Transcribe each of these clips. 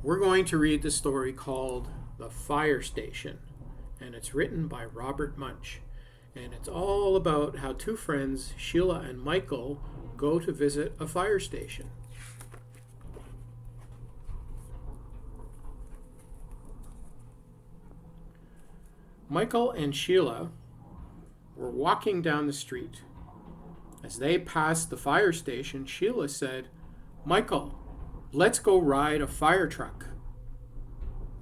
We're going to read the story called The Fire Station, and it's written by Robert Munch. And it's all about how two friends, Sheila and Michael, go to visit a fire station. Michael and Sheila were walking down the street. As they passed the fire station, Sheila said, "Michael, let's go ride a fire truck."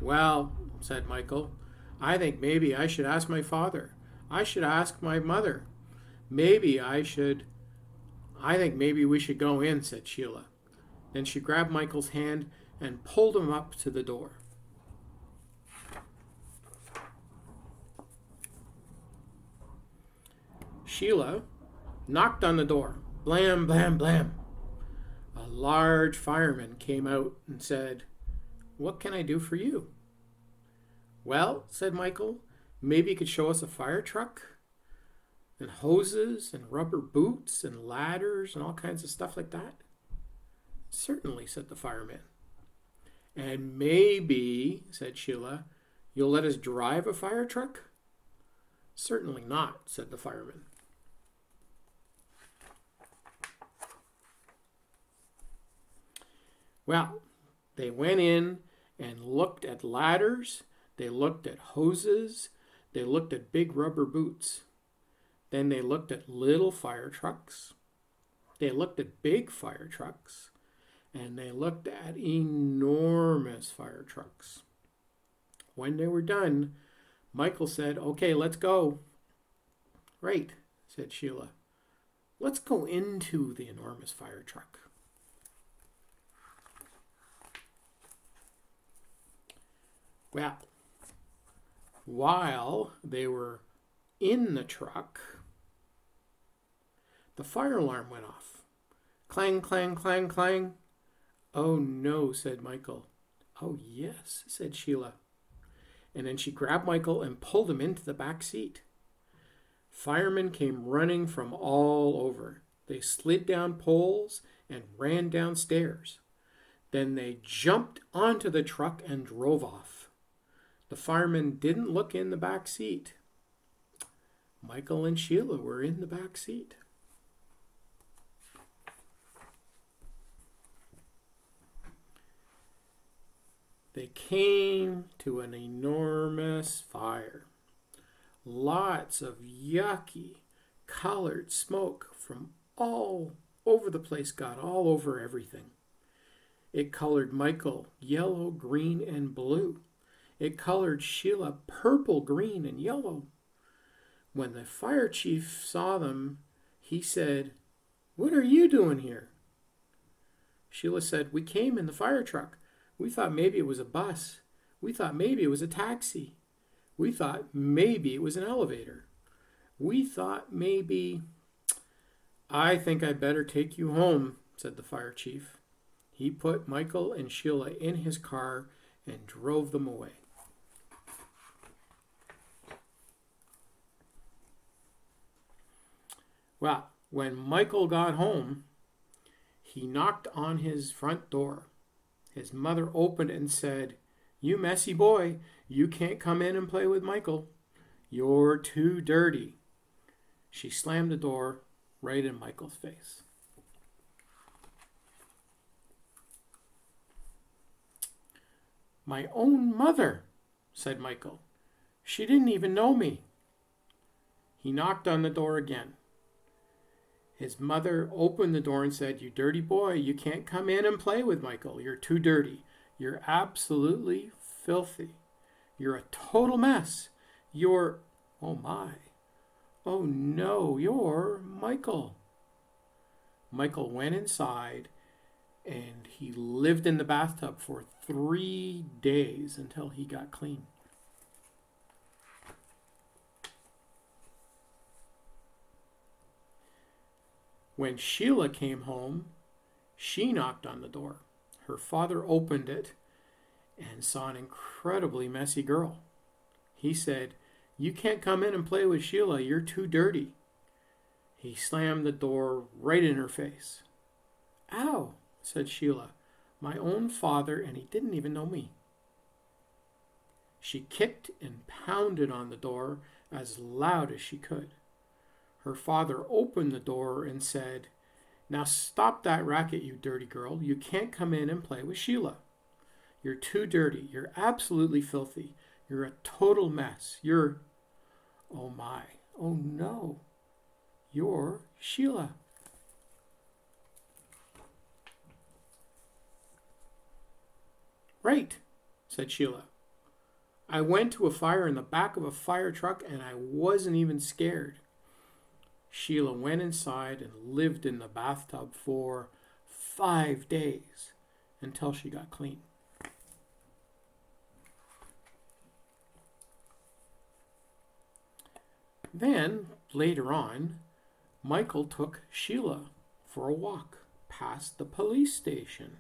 "Well," said Michael, "I think maybe I should ask my father. I should ask my mother. I think maybe we should go in," said Sheila. Then she grabbed Michael's hand and pulled him up to the door. Sheila knocked on the door. Blam, blam, blam. A large fireman came out and said, "What can I do for you?" "Well," said Michael, "maybe you could show us a fire truck and hoses and rubber boots and ladders and all kinds of stuff like that." "Certainly," said the fireman. "And maybe," said Sheila, "you'll let us drive a fire truck?" "Certainly not," said the fireman. Well, they went in and looked at ladders, they looked at hoses, they looked at big rubber boots. Then they looked at little fire trucks, they looked at big fire trucks, and they looked at enormous fire trucks. When they were done, Michael said, "Okay, let's go." "Right," said Sheila. "Let's go into the enormous fire truck." Well, while they were in the truck, the fire alarm went off. Clang, clang, clang, clang. "Oh no," said Michael. "Oh yes," said Sheila. And then she grabbed Michael and pulled him into the back seat. Firemen came running from all over. They slid down poles and ran downstairs. Then they jumped onto the truck and drove off. The firemen didn't look in the back seat. Michael and Sheila were in the back seat. They came to an enormous fire. Lots of yucky, colored smoke from all over the place got all over everything. It colored Michael yellow, green, and blue. It colored Sheila purple, green, and yellow. When the fire chief saw them, he said, "What are you doing here?" Sheila said, "We came in the fire truck. We thought maybe it was a bus. We thought maybe it was a taxi. We thought maybe it was an elevator. We thought maybe—" "I think I'd better take you home," said the fire chief. He put Michael and Sheila in his car and drove them away. Well, when Michael got home, he knocked on his front door. His mother opened it and said, "You messy boy, you can't come in and play with Michael. You're too dirty." She slammed the door right in Michael's face. "My own mother," said Michael. "She didn't even know me." He knocked on the door again. His mother opened the door and said, "You dirty boy, you can't come in and play with Michael. You're too dirty. You're absolutely filthy. You're a total mess. You're, oh my, oh no, you're Michael." Michael went inside and he lived in the bathtub for 3 days until he got clean. When Sheila came home, she knocked on the door. Her father opened it and saw an incredibly messy girl. He said, "You can't come in and play with Sheila. You're too dirty." He slammed the door right in her face. "Ow," said Sheila. My own father, and he didn't even know me. She kicked and pounded on the door as loud as she could. Her father opened the door and said, "Now stop that racket, you dirty girl. You can't come in and play with Sheila. You're too dirty. You're absolutely filthy. You're a total mess. You're..." Oh my, oh no, you're Sheila. "Right," said Sheila. "I went to a fire in the back of a fire truck and I wasn't even scared." Sheila went inside and lived in the bathtub for 5 days until she got clean. Then, later on, Michael took Sheila for a walk past the police station.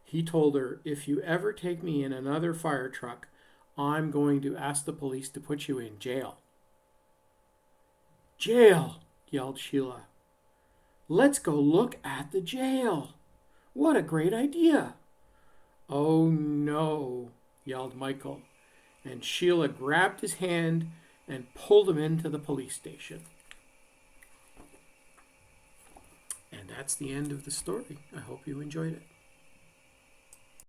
He told her, "If you ever take me in another fire truck, I'm going to ask the police to put you in jail." "Jail!" yelled Sheila. "Let's go look at the jail. What a great idea!" "Oh no," yelled Michael, and Sheila grabbed his hand and pulled him into the police station. And that's the end of the story. I hope you enjoyed it.